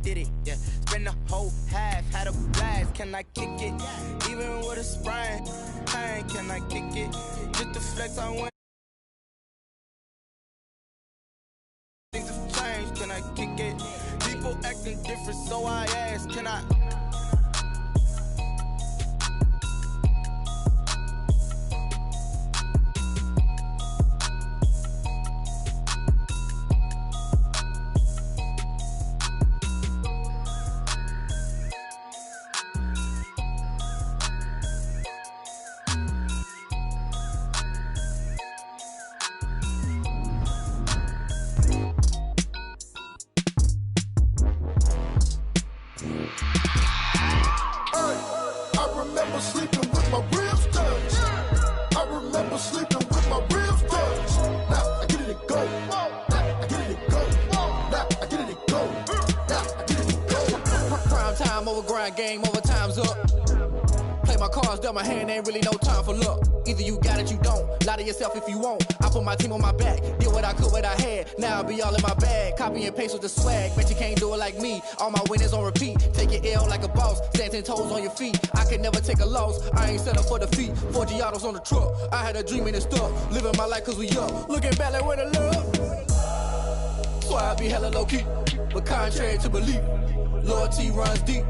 did it, yeah. Spend the whole half, had a blast, can I kick it? Even with a sprain, pain, can I kick it? Just the flex I went. Things have changed, can I kick it? People acting different, so I ask, can I? Game over, time's up. Play my cards, dealt my hand, ain't really no time for luck. Either you got it, you don't. Lie to yourself if you won't. I put my team on my back, did what I could, what I had. Now I'll be all in my bag, copy and paste with the swag. Bet you can't do it like me. All my winners on repeat. Take your L like a boss, stand 10 toes on your feet. I can never take a loss, I ain't set up for defeat. 4 Giottos on the truck, I had a dream and it's stuck. Living my life cause we up, looking back like where the love. So I be hella low key, but contrary to belief, loyalty runs deep.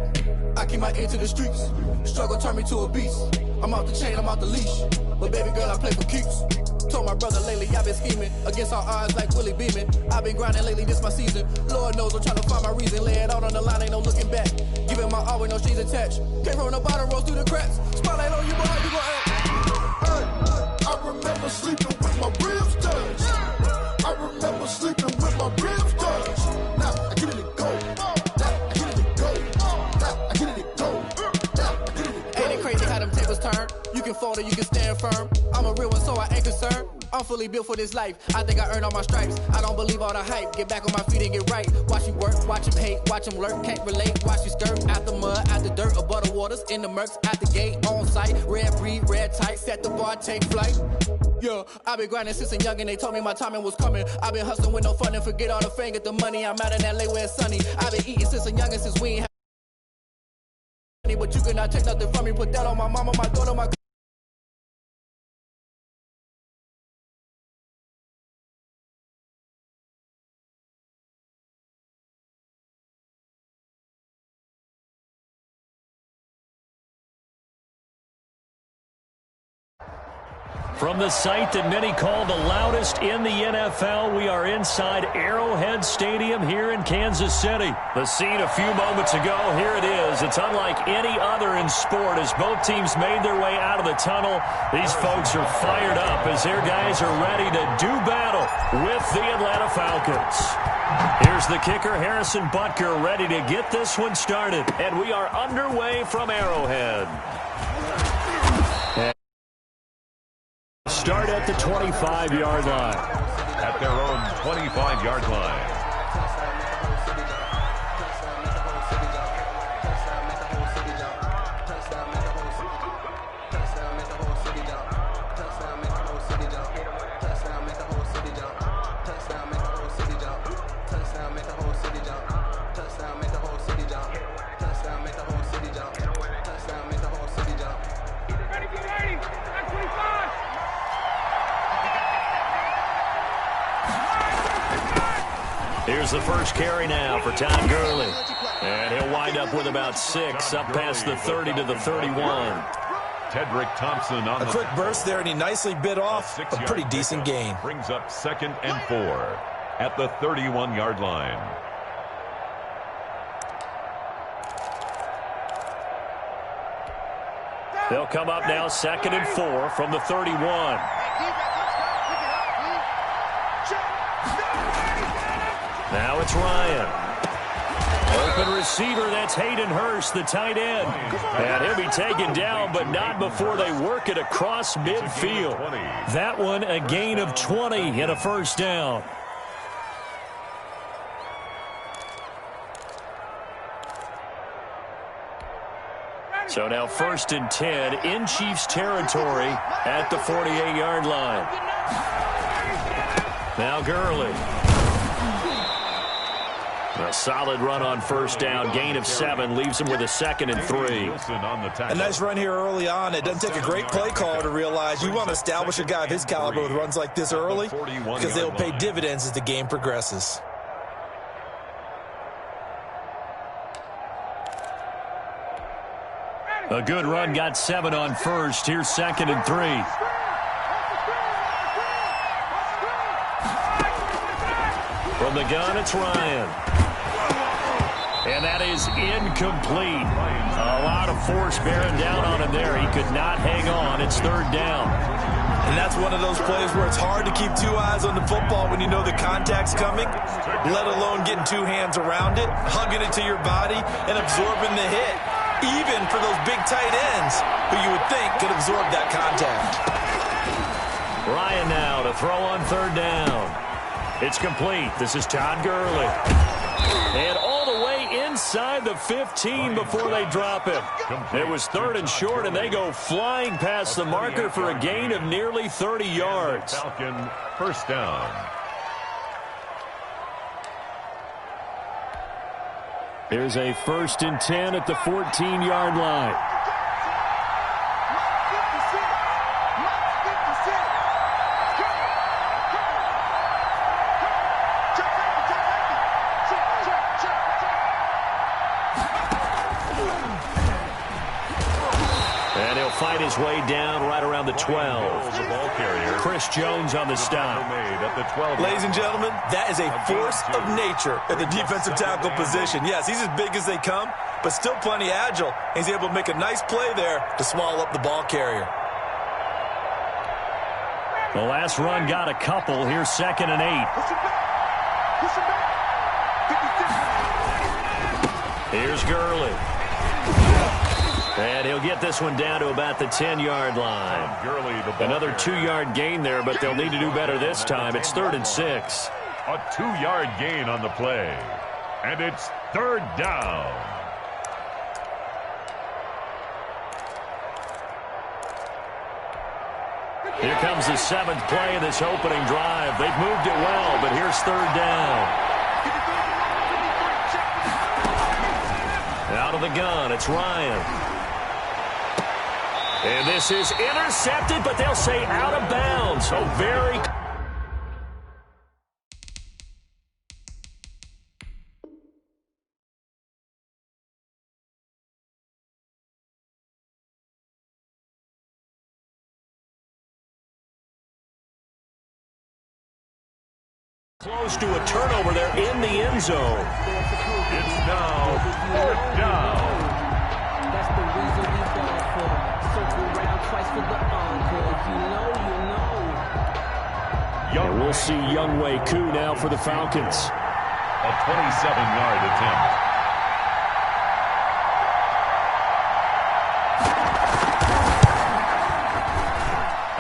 I keep my ear to the streets. Struggle turned me to a beast. I'm off the chain, I'm off the leash. But baby girl, I play for keeps. Told my brother lately, I've been scheming against all odds like Willie Beeman. I've been grinding lately, this my season. Lord knows I'm trying to find my reason. Lay it out on the line, ain't no looking back. Giving my all with no strings attached. Came from the bottom, rose through the cracks. Spotlight on you, boy, you gon' act. Hey, I remember sleeping with my ribs touched. I remember sleeping with my ribs touched. Now I get it and go. Turn. You can fold or you can stand firm. I'm a real one, so I ain't concerned. I'm fully built for this life. I think I earned all my stripes. I don't believe all the hype. Get back on my feet and get right. Watch you work, watch him hate, watch him lurk. Can't relate, watch you skirt. Out the mud, out the dirt, above the waters, in the murks, out the gate, on site. Red breed, red tight, set the bar, take flight. Yeah, I've been grinding since a young and they told me my timing was coming. I've been hustling with no fun and forget all the fame, get the money. I'm out in LA where it's sunny. I've been eating since a young and since we ain't had, but you cannot take nothing from me. Put that on my mama, my daughter, my. From the site that many call the loudest in the NFL, we are inside Arrowhead Stadium here in Kansas City. The scene a few moments ago, here it is. It's unlike any other in sport as both teams made their way out of the tunnel. These folks are fired up as their guys are ready to do battle with the Atlanta Falcons. Here's the kicker, Harrison Butker, ready to get this one started. And we are underway from Arrowhead. Start at the 25-yard line. At their own 25-yard line. Here's the first carry now for Todd Gurley. And he'll wind up with about 6 up past the 30 to the 31. Tedrick Thompson on a quick burst there, and he nicely bit off a pretty decent gain. Brings up 2nd and 4 at the 31-yard line. They'll come up now 2nd and 4 from the 31. Now it's Ryan. Open receiver, that's Hayden Hurst, the tight end. And he'll be taken down, but not before they work it across midfield. That one a gain of 20 and a first down. So now 1st and 10 in Chiefs territory at the 48-yard line. Now Gurley. A solid run on first down. Gain of 7 leaves him with a 2nd and 3. A nice run here early on. It doesn't take a great play caller to realize you want to establish a guy of his caliber with runs like this early because they'll pay dividends as the game progresses. A good run, got 7 on first. Here's 2nd and 3. From the gun, it's Ryan. And that is incomplete. A lot of force bearing down on him there. He could not hang on. It's 3rd down. And that's one of those plays where it's hard to keep 2 eyes on the football when you know the contact's coming, let alone getting 2 hands around it, hugging it to your body, and absorbing the hit, even for those big tight ends who you would think could absorb that contact. Ryan now to throw on 3rd down. It's complete. This is Todd Gurley. And all the way inside the 15 before they drop it. It was 3rd and short, and they go flying past the marker for a gain of nearly 30 yards. Falcon, first down. Here's a 1st and 10 at the 14-yard line. Fight his way down right around the 12. Chris Jones on the stop. Ladies and gentlemen, that is a force of nature at the defensive tackle position. Yes, he's as big as they come, but still plenty agile. He's able to make a nice play there to swallow up the ball carrier. The last run got a couple. Here's 2nd and 8. Here's Gurley. And he'll get this one down to about the 10-yard line. Another 2-yard gain there, but they'll need to do better this time. It's 3rd and 6. A 2-yard gain on the play. And it's 3rd down. Here comes the 7th play of this opening drive. They've moved it well, but here's 3rd down. Out of the gun, it's Ryan. And this is intercepted, but they'll say out of bounds. So very... Close to a turnover there in the end zone. It's now 4th down. That's the reason we go for. Circle round twice for the encore. If you know, you know. And we'll see Younghoe Koo now for the Falcons. A 27-yard attempt.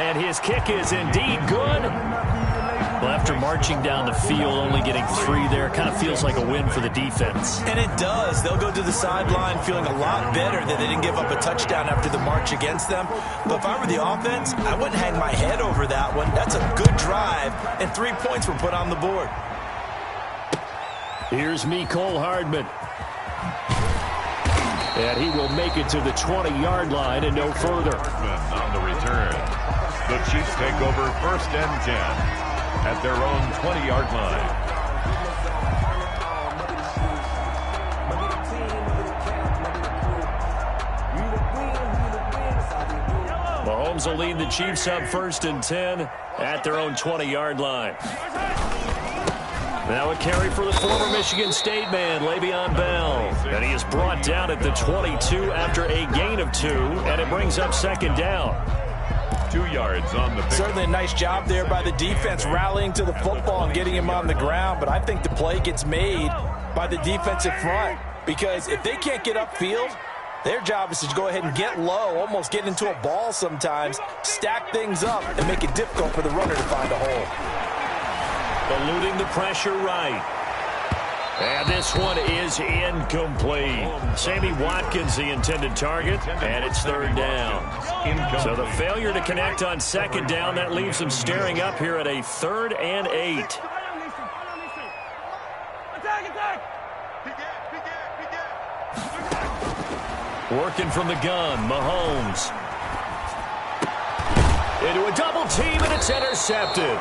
And his kick is indeed good. Well, after marching down the field, only getting 3 there, kind of feels like a win for the defense. And it does. They'll go to the sideline feeling a lot better that they didn't give up a touchdown after the march against them. But if I were the offense, I wouldn't hang my head over that one. That's a good drive, and 3 points were put on the board. Here's Mecole Hardman. And he will make it to the 20-yard line and no further. On the return. The Chiefs take over 1st and 10. At their own 20-yard line. Mahomes will lead the Chiefs up 1st and 10 at their own 20-yard line. Now a carry for the former Michigan State man, Le'Veon Bell. And he is brought down at the 22 after a gain of 2, and it brings up 2nd down. 2 yards on the pick. Certainly a nice job there by the defense rallying to the football and getting him on the ground, but I think the play gets made by the defensive front because if they can't get upfield, their job is to go ahead and get low, almost get into a ball sometimes, stack things up, and make it difficult for the runner to find a hole. Eluding the pressure right. And this one is incomplete. Sammy Watkins, the intended target, and it's 3rd down. So the failure to connect on 2nd down, that leaves them staring up here at a 3rd and 8. Working from the gun, Mahomes. Into a double team, and it's intercepted.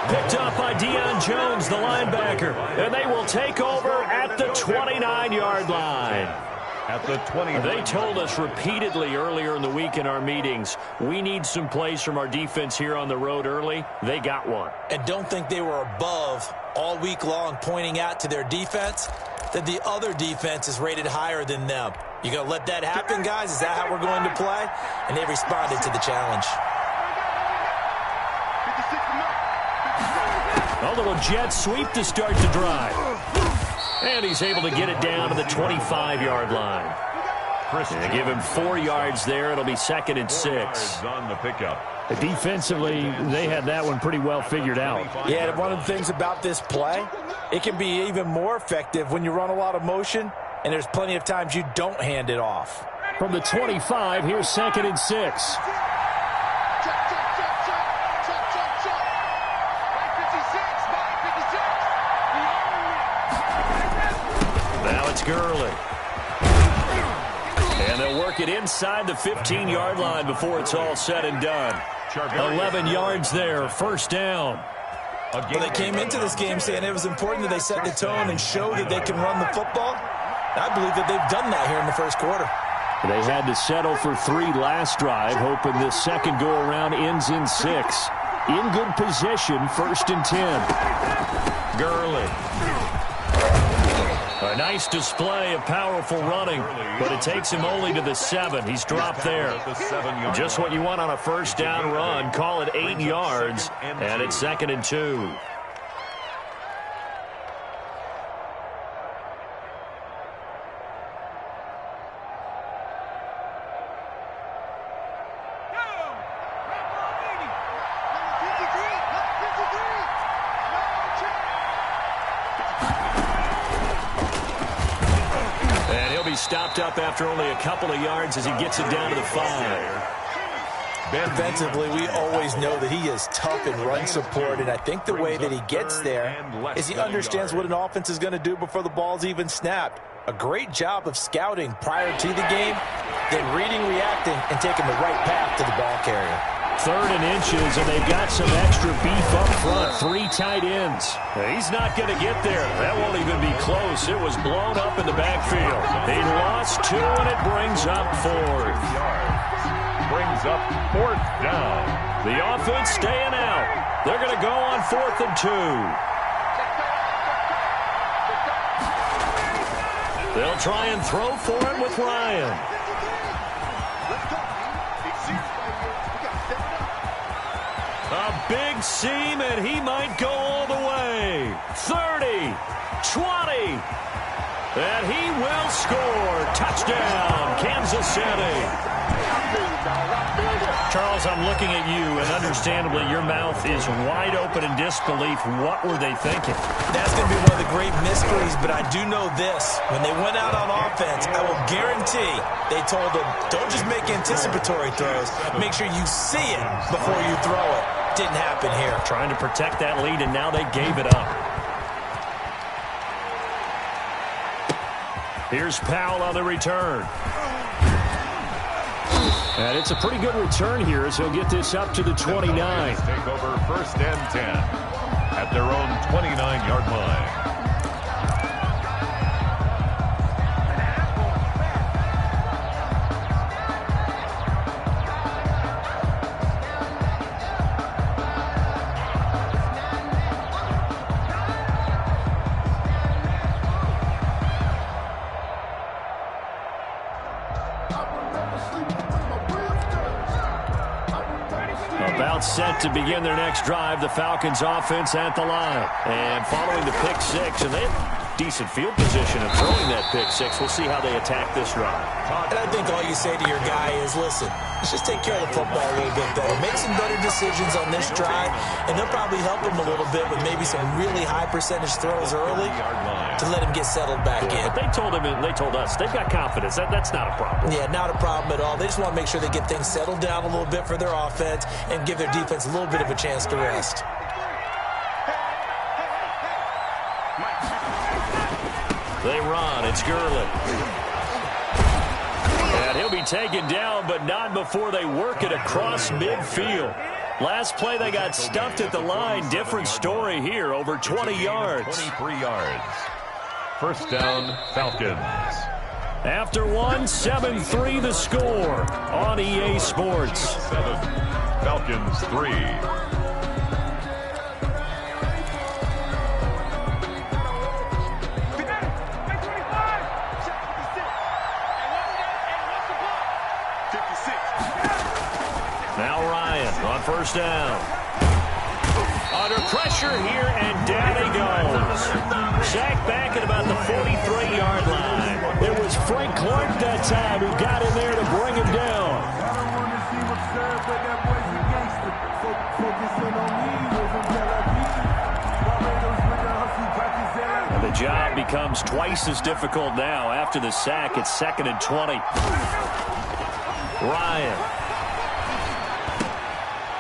Picked up by Deion Jones, the linebacker. And they will take over at the 29-yard line. At the 20. They told us repeatedly earlier in the week in our meetings, we need some plays from our defense here on the road early. They got one. And don't think they were above all week long pointing out to their defense that the other defense is rated higher than them. You going to let that happen, guys? Is that how we're going to play? And they responded to the challenge. A little jet sweep to start the drive. And he's able to get it down to the 25-yard line. And give him 4 yards there. It'll be 2nd and 6. On the pickup. Defensively, they had that one pretty well figured out. Yeah, and one of the things about this play, it can be even more effective when you run a lot of motion, and there's plenty of times you don't hand it off. From the 25, here's 2nd and 6. Now it's Gurley. And they'll work it inside the 15-yard line before it's all said and done. 11 yards there, 1st down. Well, they came into this game saying it was important that they set the tone and show that they can run the football. I believe that they've done that here in the 1st quarter. They had to settle for 3 last drive, hoping this second go-around ends in 6. In good position, 1st and 10. Gurley. A nice display of powerful running, but it takes him only to the 7. He's dropped there. Just what you want on a 1st down run. Call it 8 yards, and it's 2nd and 2. Stopped up after only a couple of yards as he gets it down to the 5. Defensively, we always know that he is tough in run support, and I think the way that he gets there is he understands what an offense is going to do before the ball's even snapped. A great job of scouting prior to the game, then reading, reacting, and taking the right path to the ball carrier. 3rd and inches, and they've got some extra beef up front. 3 tight ends. He's not going to get there. That won't even be close. It was blown up in the backfield. He lost 2, and it brings up 4th. Brings up 4th down. The offense staying out. They're going to go on 4th and 2. They'll try and throw for it with Ryan. A big seam, and he might go all the way. 30, 20, and he will score. Touchdown, Kansas City. Charles, I'm looking at you, and understandably, your mouth is wide open in disbelief. What were they thinking? That's going to be one of the great mysteries, but I do know this. When they went out on offense, I will guarantee they told them, don't just make anticipatory throws. Make sure you see it before you throw it. Didn't happen here. Trying to protect that lead, and now they gave it up. Here's Powell on the return. And it's a pretty good return here as he'll get this up to the 29. Take over 1st and 10 at their own 29-yard line. Set to begin their next drive, the Falcons offense at the line. And following the pick 6, and they have decent field position of throwing that pick 6. We'll see how they attack this drive. And I think all you say to your guy is, listen, let's just take care of the football a little bit better. Make some better decisions on this drive, and they'll probably help him a little bit with maybe some really high percentage throws early to let him get settled back in. But they told him, and they told us, they've got confidence. That's not a problem. Yeah, not a problem at all. They just want to make sure they get things settled down a little bit for their offense and give their defense a little bit of a chance to rest. They run. It's Gurley. And he'll be taken down, but not before they work it across midfield. Last play, they got stuffed at the line. Different story here, over 20 yards. 23 yards. First down, Falcons. After one, 7-3 the score on EA Sports. 7, Falcons 3. First down. Under pressure here, and down he goes. Sacked back at about the 43-yard line. It was Frank Clark that time who got in there to bring him down. And the job becomes twice as difficult now. After the sack, it's 2nd and 20. Ryan.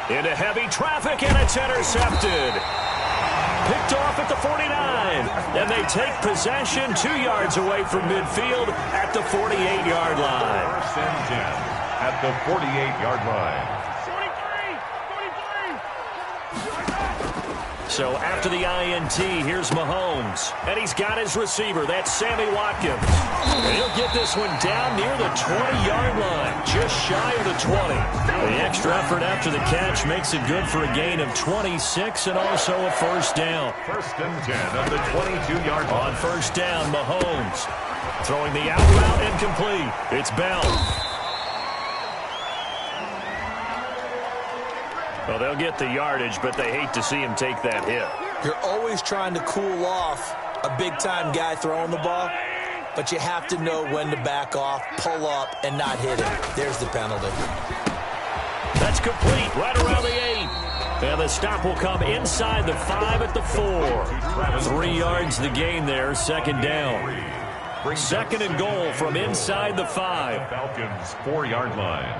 Into heavy traffic, and it's intercepted. Picked off at the 49. And they take possession 2 yards away from midfield at the 48-yard line. First and 10 at the 48-yard line. So after the INT, here's Mahomes. And he's got his receiver. That's Sammy Watkins. And he'll get this one down near the 20-yard line, just shy of the 20. The extra effort after the catch makes it good for a gain of 26 and also a first down. First and 10 at the 22-yard line. On first down, Mahomes throwing the out route incomplete. It's Bell. Well, they'll get the yardage, but they hate to see him take that hit. You're always trying to cool off a big-time guy throwing the ball, but you have to know when to back off, pull up, and not hit him. There's the penalty. That's complete, right around the 8. And the stop will come inside the 5 at the 4. 3 yards the gain there, second down. Second and goal from inside the 5. Falcons 4-yard line.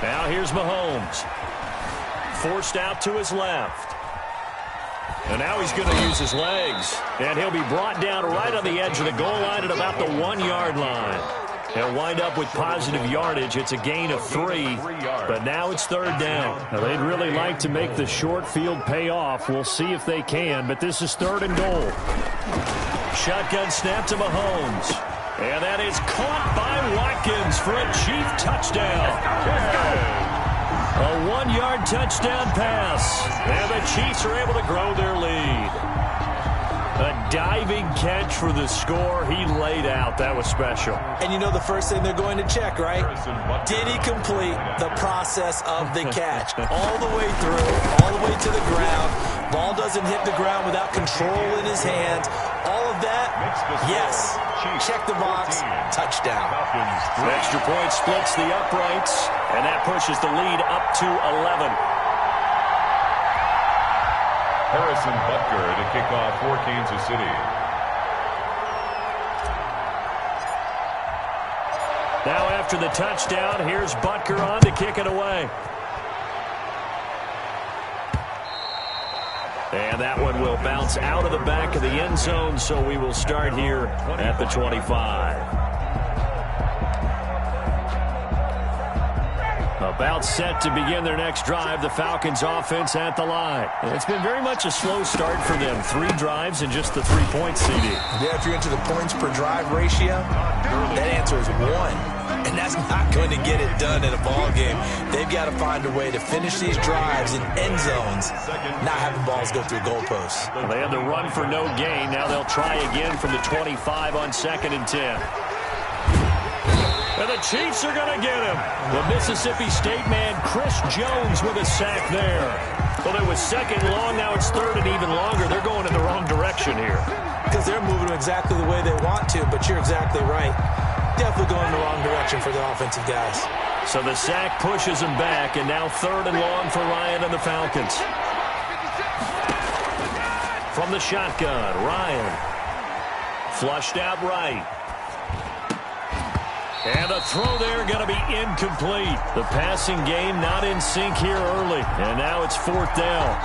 Now here's Mahomes. Forced out to his left. And now he's going to use his legs. And he'll be brought down right on the edge of the goal line at about the 1-yard line. He'll wind up with positive yardage. It's a gain of 3, but now it's third down. Now they'd really like to make the short field pay off. We'll see if they can, but this is third and goal. Shotgun snap to Mahomes. And that is caught by Watkins for a Chief touchdown. A 1-yard touchdown pass. And the Chiefs are able to grow their lead. A diving catch for the score. He laid out. That was special. And you know the first thing they're going to check, right? Did he complete the process of the catch? All the way through, all the way to the ground. Ball doesn't hit the ground without control in his hands. All of that, yes. Check the box, touchdown. The extra point splits the uprights, and that pushes the lead up to 11. Harrison Butker to kick off for Kansas City. Now after the touchdown, here's Butker on to kick it away. And that one will bounce out of the back of the end zone, so we will start here at the 25. About set to begin their next drive, the Falcons offense at the line. It's been very much a slow start for them. 3 drives and just the 3-point CD. Yeah, if you're into the points per drive ratio, that answer is 1. And that's not going to get it done in a ball game. They've got to find a way to finish these drives in end zones, not having balls go through goalposts. Well, they had the run for no gain. Now they'll try again from the 25 on 2nd and 10. And the Chiefs are going to get him. The Mississippi State man, Chris Jones, with a sack there. Well, it was second long. Now it's third and even longer. They're going in the wrong direction here. Because they're moving them exactly the way they want to, but you're exactly right. Definitely going in the wrong direction for the offensive guys. So the sack pushes him back, and now third and long for Ryan and the Falcons. From the shotgun, Ryan. Flushed out right. And the throw there going to be incomplete. The passing game not in sync here early. And now it's fourth down.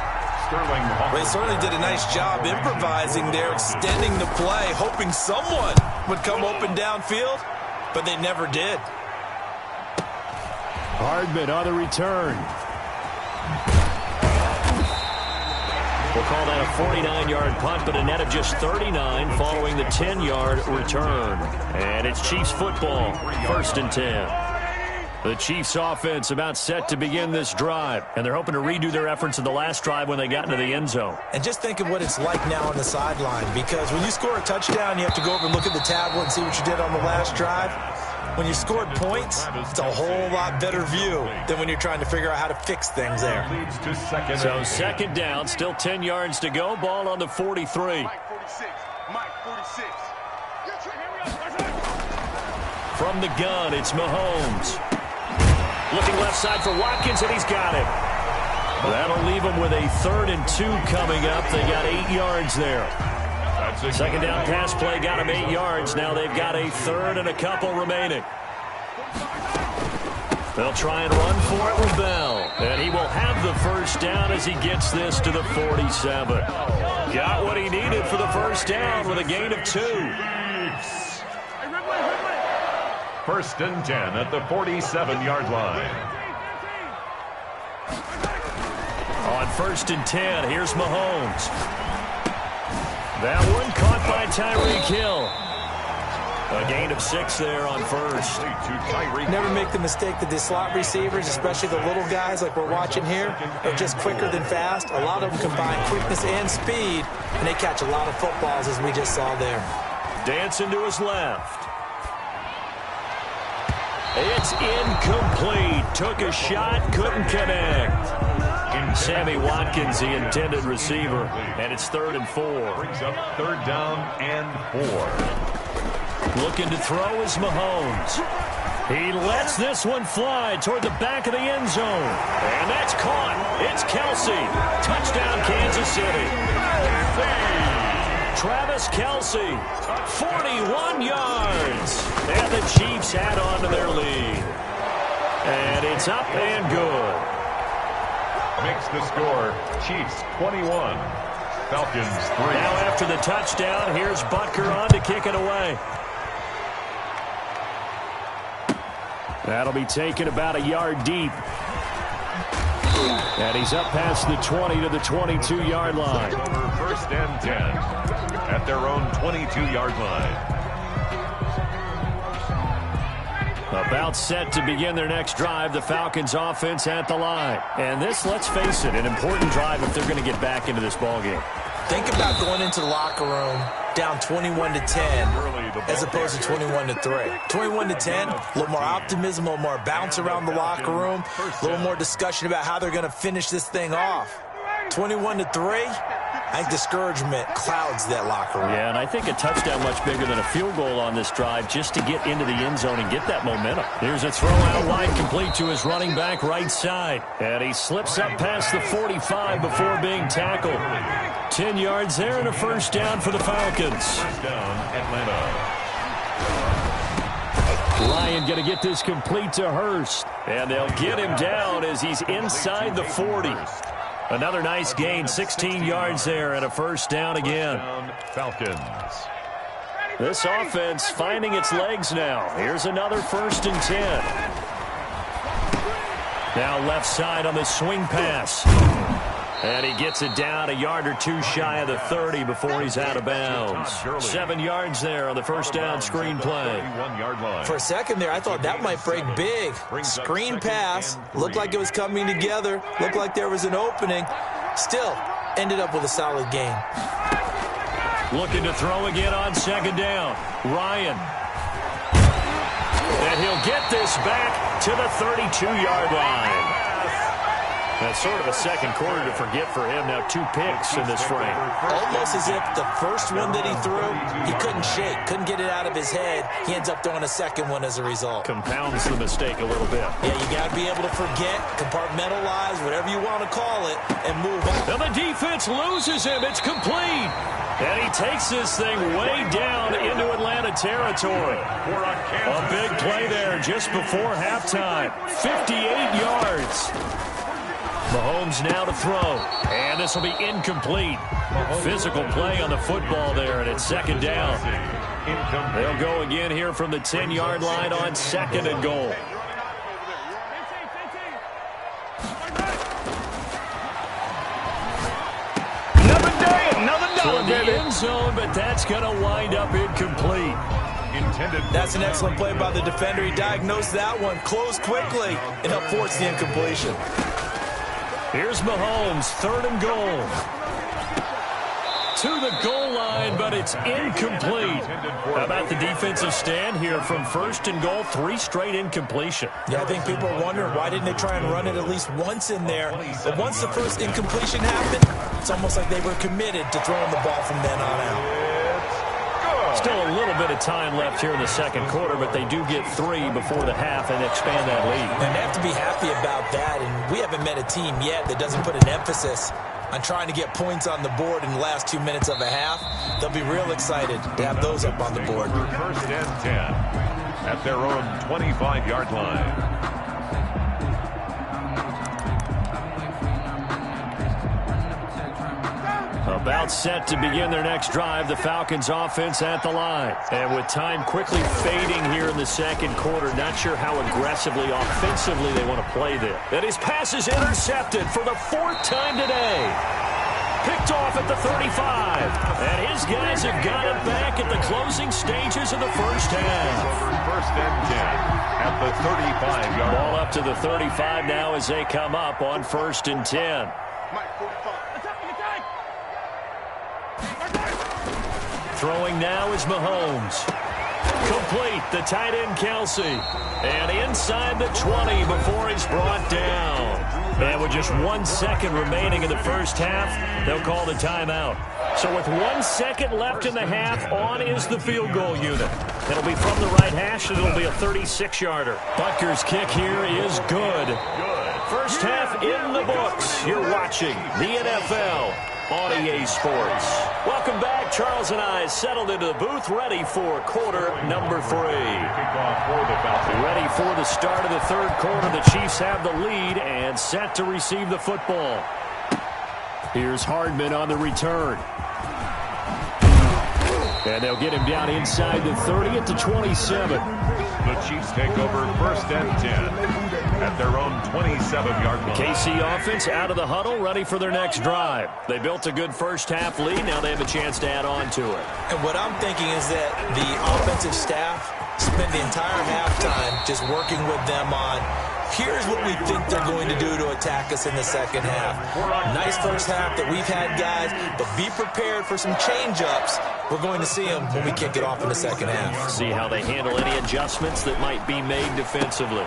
Well, they certainly did a nice job improvising there, extending the play, hoping someone would come open downfield, but they never did. Hardman on the return. We'll call that a 49-yard punt, but a net of just 39 following the 10-yard return. And it's Chiefs football, 1st and 10. The Chiefs offense about set to begin this drive, and they're hoping to redo their efforts in the last drive when they got into the end zone. And just think of what it's like now on the sideline, because when you score a touchdown, you have to go over and look at the tablet and see what you did on the last drive. When you scored points, it's a whole lot better view than when you're trying to figure out how to fix things there. So 2nd down, still 10 yards to go, ball on the 43. From the gun, it's Mahomes. Looking left side for Watkins, and he's got it. That'll leave them with a 3rd and 2 coming up. They got 8 yards there. 2nd down pass play got them 8 yards. Now they've got a 3rd and a couple remaining. They'll try and run for it with Bell. And he will have the 1st down as he gets this to the 47. Got what he needed for the 1st down with a gain of 2. 1st and 10 at the 47-yard line. On 1st and 10, here's Mahomes. That one caught by Tyreek Hill. A gain of 6 there on 1st. Never make the mistake that the slot receivers, especially the little guys like we're watching here, are just quicker than fast. A lot of them combine quickness and speed, and they catch a lot of footballs, as we just saw there. Dancing to his left. It's incomplete. Took a shot, couldn't connect. Sammy Watkins, the intended receiver, and it's 3rd and 4. Brings up 3rd down and 4. Looking to throw is Mahomes. He lets this one fly toward the back of the end zone. And that's caught. It's Kelce. Touchdown, Kansas City. Travis Kelce, 41 yards. And the Chiefs add on to their lead. And it's up and good. Makes the score Chiefs 21, Falcons 3. Now after the touchdown, here's Butker on to kick it away. That'll be taken about a yard deep. And he's up past the 20 to the 22-yard line. 1st and 10 at their own 22-yard line. About set to begin their next drive, the Falcons offense at the line. And this, let's face it, an important drive if they're going to get back into this ballgame. Think about going into the locker room down 21-10 as opposed to 21-3. 21-10, a little more optimism, a little more bounce around the locker room, a little more discussion about how they're going to finish this thing off. 21-3, I think discouragement clouds that locker room. Yeah, and I think a touchdown much bigger than a field goal on this drive just to get into the end zone and get that momentum. Here's a throw out wide complete to his running back right side. And he slips up past the 45 before being tackled. 10 yards there and a 1st down for the Falcons. First down, Atlanta. Ryan going to get this complete to Hurst. And they'll get him down as he's inside the 40. Another nice gain, 16 yards there and a 1st down again. Falcons. This offense finding its legs now. Here's another 1st and 10. Now left side on the swing pass. And he gets it down a yard or 2 shy of the 30 before he's out of bounds. 7 yards there on the 1st down screen play. For a second there, I thought that might break big. Screen pass. Looked like it was coming together. Looked like there was an opening. Still, ended up with a solid gain. Looking to throw again on 2nd down. Ryan. And he'll get this back to the 32-yard line. That's sort of a second quarter to forget for him. Now 2 picks in this frame. Almost as if the first one that he threw, he couldn't shake, couldn't get it out of his head. He ends up throwing a second one as a result. Compounds the mistake a little bit. Yeah, you got to be able to forget, compartmentalize, whatever you want to call it, and move on. Now the defense loses him. It's complete. And he takes this thing way down into Atlanta territory. A big play there just before halftime. 58 yards. Mahomes now to throw. And this will be incomplete. Physical play on the football there, and it's second down. They'll go again here from the 10-yard line on second and goal. From the end zone, but that's going to wind up incomplete. That's an excellent play by the defender. He diagnosed that one, closed quickly, and helped force the incompletion. Here's Mahomes, third and goal. To the goal line, but it's incomplete. How about the defensive stand here from first and goal, 3 straight incompletion? Yeah, I think people are wondering why didn't they try and run it at least once in there. But once the first incompletion happened, it's almost like they were committed to throwing the ball from then on out. Still a little bit of time left here in the second quarter, but they do get 3 before the half and expand that lead. And they have to be happy about that, and we haven't met a team yet that doesn't put an emphasis on trying to get points on the board in the last 2 minutes of a half. They'll be real excited to have those up on the board. First and 10 at their own 25-yard line. About set to begin their next drive, the Falcons offense at the line. And with time quickly fading here in the second quarter, not sure how aggressively, offensively they want to play this. And his pass is intercepted for the 4th time today. Picked off at the 35. And his guys have got it back at the closing stages of the first half. First and 10 at the 35-yard line. Ball up to the 35 now as they come up on first and 10. Throwing now is Mahomes. Complete, the tight end Kelsey. And inside the 20 before he's brought down. And with just 1 second remaining in the first half, they'll call the timeout. So with 1 second left in the half, on is the field goal unit. It'll be from the right hash, and it'll be a 36-yarder. Butker's kick here is good. First half in the books. You're watching the NFL on EA Sports. Welcome back. Charles and I settled into the booth, ready for quarter number 3. Ready for the start of the third quarter. The Chiefs have the lead and set to receive the football. Here's Hardman on the return. And they'll get him down inside the 30 at the 27. The Chiefs take over first and 10 at their own 27-yard line. KC offense out of the huddle, ready for their next drive. They built a good first half lead. Now they have a chance to add on to it. And what I'm thinking is that the offensive staff spent the entire halftime just working with them on, here's what we think they're going to do to attack us in the second half. Nice first half that we've had, guys, but be prepared for some change-ups. We're going to see them when we kick it off in the second half. See how they handle any adjustments that might be made defensively.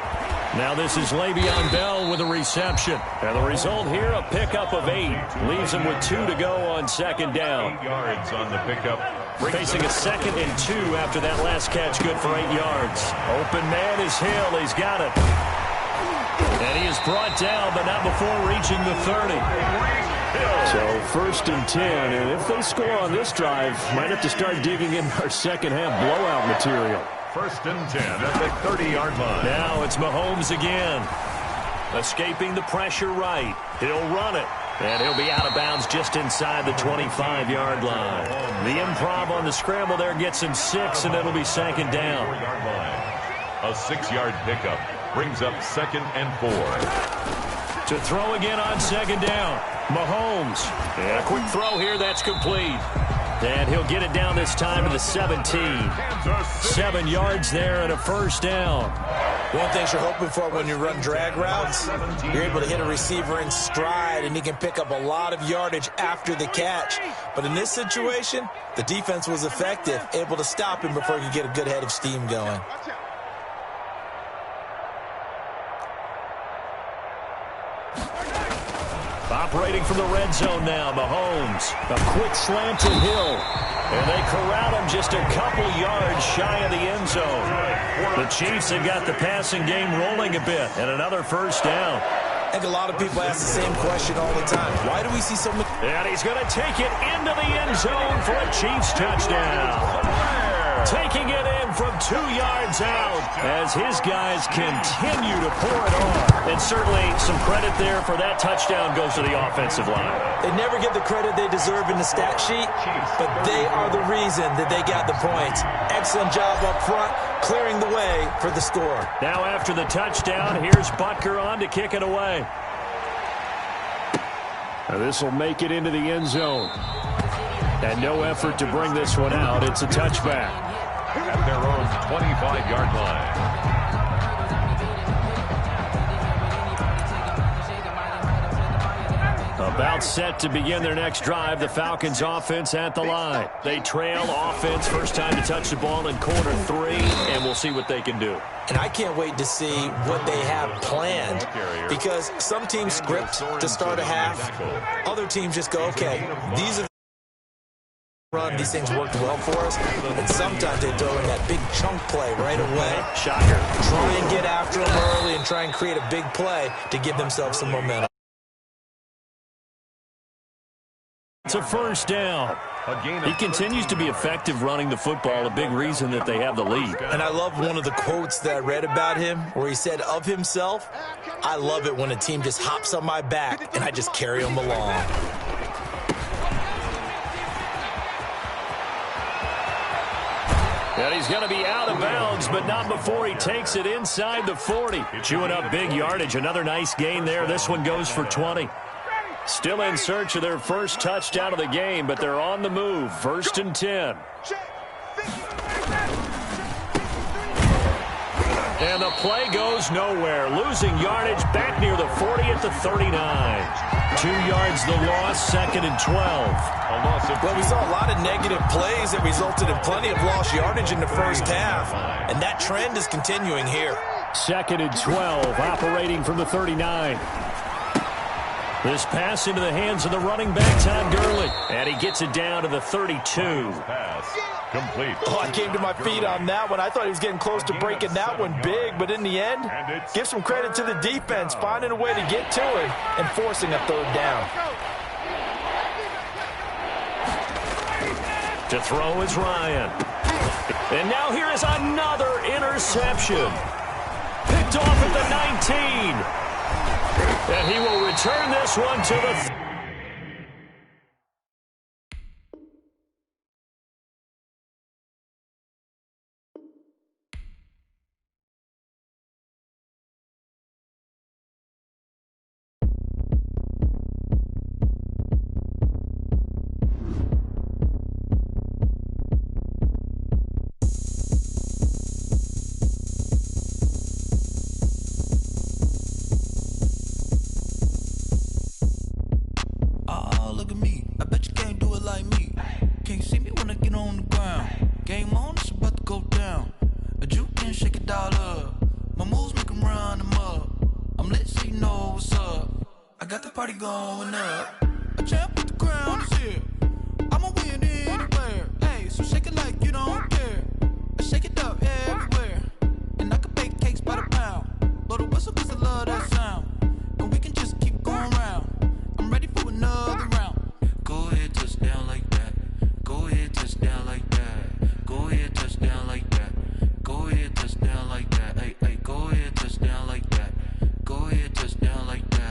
Now this is Le'Veon Bell with a reception. And the result here, a pickup of 8. Leaves him with 2 to go on second down. 8 yards on the pickup. Facing a 2nd and 2 after that last catch, good for 8 yards. Open man is Hill. He's got it. And he is brought down, but not before reaching the 30. So first and 10, and if they score on this drive, might have to start digging in our second half blowout material. First and 10 at the 30-yard line. Now it's Mahomes again. Escaping the pressure right. He'll run it. And he'll be out of bounds just inside the 25-yard line. The improv on the scramble there gets him 6, and it'll be second down. A 6-yard pickup brings up 2nd and 4. To throw again on second down. Mahomes. And a quick throw here, that's complete. And he'll get it down this time to the 17. 7 yards there and a first down. One thing you're hoping for when you run drag routes, you're able to hit a receiver in stride, and he can pick up a lot of yardage after the catch. But in this situation, the defense was effective, able to stop him before he could get a good head of steam going. Operating from the red zone now, Mahomes. A quick slant to Hill. And they corral him just a couple yards shy of the end zone. The Chiefs have got the passing game rolling a bit, and another first down. I think a lot of people ask the same question all the time. Why do we see so much? And he's going to take it into the end zone for a Chiefs touchdown. taking it in from 2 yards out as his guys continue to pour it on. And certainly some credit there for that touchdown goes to the offensive line. They never get the credit they deserve in the stat sheet, but they are the reason that they got the points. Excellent job up front, clearing the way for the score. Now after the touchdown, here's Butker on to kick it away. This will make it into the end zone. And no effort to bring this one out. It's a touchback. At their own 25-yard line. About set to begin their next drive. The Falcons offense at the line. They trail offense. First time to touch the ball in quarter 3. And we'll see what they can do. And I can't wait to see what they have planned, because some teams script to start a half. Other teams just go, okay, these are run. These things worked well for us. And sometimes they throw in that big chunk play right away. Shocker. Try and get after them early and try and create a big play to give themselves some momentum. It's a first down. He continues to be effective running the football, a big reason that they have the lead. And I love one of the quotes that I read about him where he said of himself, I love it when a team just hops on my back and I just carry them along. And he's going to be out of bounds, but not before he takes it inside the 40. Chewing up big yardage. Another nice gain there. This one goes for 20. Still in search of their first touchdown of the game, but they're on the move. 1st and 10. And the play goes nowhere. Losing yardage back near the 40 at the 39. 2 yards the loss, 2nd and 12. Well, we saw a lot of negative plays that resulted in plenty of lost yardage in the first half. And that trend is continuing here. 2nd and 12, operating from the 39. This pass into the hands of the running back, Todd Gurley. And he gets it down to the 32. Pass complete. Oh, I came to my feet on that one. I thought he was getting close to breaking that one big, but in the end, give some credit to the defense, finding a way to get to it and forcing a 3rd down. To throw is Ryan. And now here is another interception. Picked off at the 19. And he will return this one to the... Going up, a champ with the crown is here. I'ma win anywhere. Hey, so shake it like you don't care. I shake it up everywhere. And I can bake cakes by the pound. Blow the whistle 'cause I love that sound. And we can just keep going round. I'm ready for another round. Go ahead, touchdown like that. Go ahead, touchdown like that. Go ahead, touchdown like that. Go ahead, touchdown like that. Hey, hey, go ahead, touchdown like that. Go ahead, touchdown like that.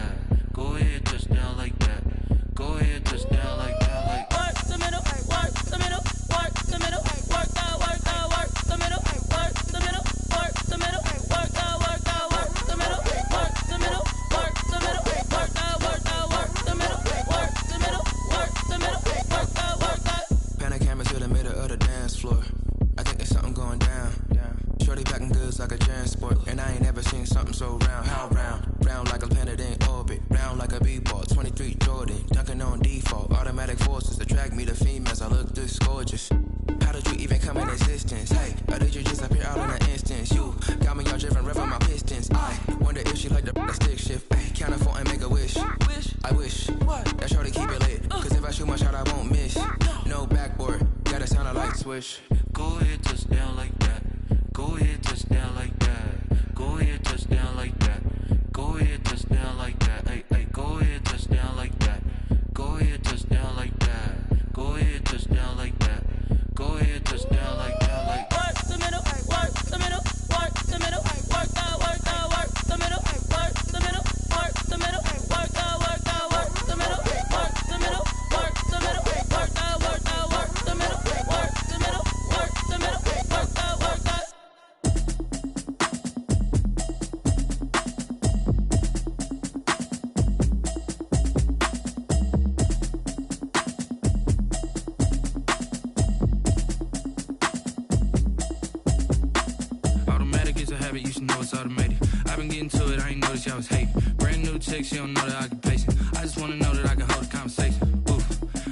Go ahead, touchdown like that. Go ahead, touchdown like that. Like work the middle, work the middle, work the middle, work that, work the middle, work the middle, work the middle, work that, work the middle, work the middle, work the middle, work that, work the middle, work the middle, work the middle, work that. Panic camera to the middle of the dance floor. I think there's something going down. Shorty packing goods like a transport, and I ain't never seen something so round. How round? Round like a planet in orbit, round like a b-ball. 23 Jordan, dunking on default. Automatic forces attract me to females. I look this gorgeous. How did you even come in existence? Hey, or did you just appear out in an instance? You got me all driven, revving my pistons. I wonder if she like the stick shift. Ay, count it 4 and make a wish. I wish that shorty keep it lit. 'Cause if I shoot my shot, I won't miss. No backboard, gotta sound a light switch. Go ahead, touchdown like that. Go ahead, touchdown like that. Go ahead, touchdown like that. Go ahead, touchdown like that. Hey, hey, go ahead, touchdown like that. Go ahead, touchdown like that. Go ahead, touchdown like that. Go ahead, touchdown like that. Like it's automated. I've been getting to it, I ain't noticed y'all was hating. Brand new chick, she don't know the occupation. I just wanna know that I can hold a conversation. Oof,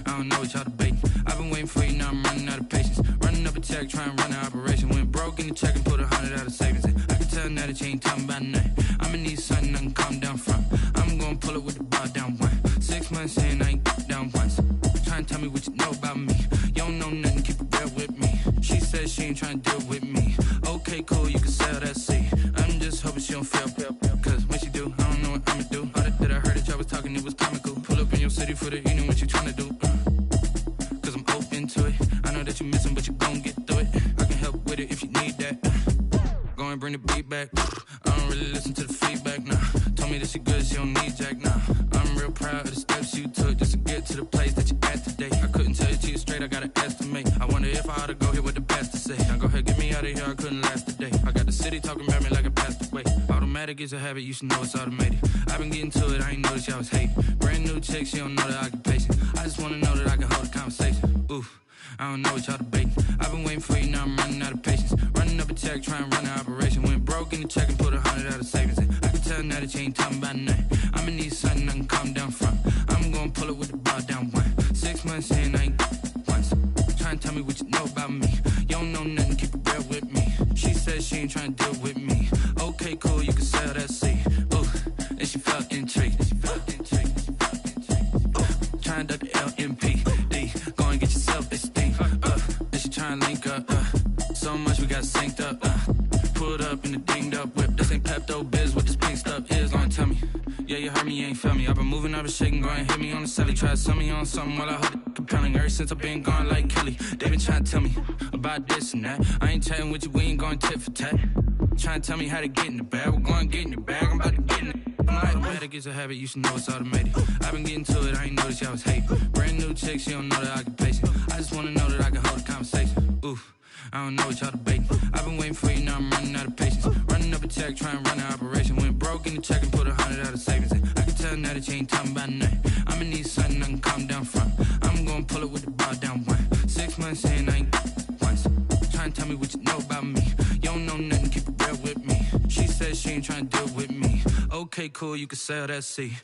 I don't know what y'all debating. I've been waiting for you, now I'm running out of patience. Running up a check, trying to run an operation. Went broke in the check and put 100 out of savings in. I can tell now that you ain't talking about nothing. I'ma need something I can calm down from. I'm gonna pull it with the bar down one. 6 months in, I ain't down once. Trying to tell me what you know about me. You don't know nothing, keep it real with me. She says she ain't trying to deal with me. Okay, cool, you can sell that seed. I'm just hoping she don't fail. Cause when she do, I don't know what I'ma do. All that I heard that y'all was talking, it was comical. Pull up in your city for the evening, what you trying to do? Cause I'm open to it. I know that you missing, but you gon' get through it. I can help with it if you need that. Go and bring the beat back. I don't really listen to the feedback, nah. Told me that she good, she don't need jack, nah. I'm real proud of the steps you took just to get to the place that you at today. I couldn't tell you to you straight, I gotta estimate. I wonder if I ought to go here with the best to say. Now go ahead, get me out of here, I couldn't last a day. I got the city talking about me like I passed away. Automatic is a habit, you should know it's automated. I've been getting to it, I ain't noticed y'all was hating. Brand new chick, she don't know the occupation. I just wanna know that I can hold a conversation. Oof, I don't know what y'all debating. I've been waiting for you, now I'm running out of patience. Running up a check, trying to run an operation. Went broke in the check and put 100 out of savings in. I can tell now that you ain't talking about nothing. I'ma need something I can calm down from. I'm gonna pull it with the bar down one. 6 months in, I ain't once. Trying to tell me what you know about me. You don't know nothing, keep it real with me. She says she ain't trying to deal with me. Okay, cool, you can sell that seed. Ooh, and she felt intrigued. Trying to duck the LMP. Go and get yourself this thing. And she trying to link up. So much we got synced up. Pulled up in the dinged up whip. This ain't Pepto-Biz, what this pink stuff is. Long tell me. Yeah, you heard me, you ain't felt me. I've been moving, I've been shaking, go and hit me on the celly. Try to sell me on something while I hold it compelling. Ever since I've been gone like Kelly, they been trying to tell me about this and that. I ain't chatting with you, we ain't going tit for tat. Trying to tell me how to get in the bag. We're going to get in the bag, I'm about to get in it. Automatic is a habit, you should know it's automated. I've been getting to it, I ain't noticed y'all was hating. Brand new chick, she don't know the occupation. I just wanna know that I can hold a conversation. Oof, I don't know what y'all debating. I've been waiting for you, now I'm running out of patience. Running up a check, trying to run an operation. Went broke in the check and put 100 out of savings in. I can tell now that you ain't talking about nothing. I'ma need something I can calm down from. I'm gonna pull it with the bar down one. 6 months in, I ain't once. Trying to tell me what you know about me. You don't know nothing, keep it real with me. She says she ain't trying to deal with me. Okay, cool, you can sell that seed.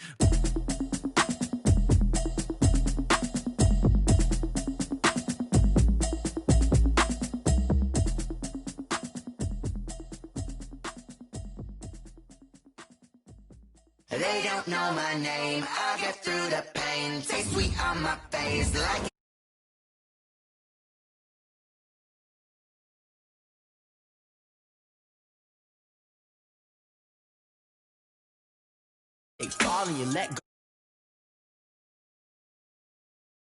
They don't know my name, I get through the pain. Taste sweet on my face like they fall and you let go.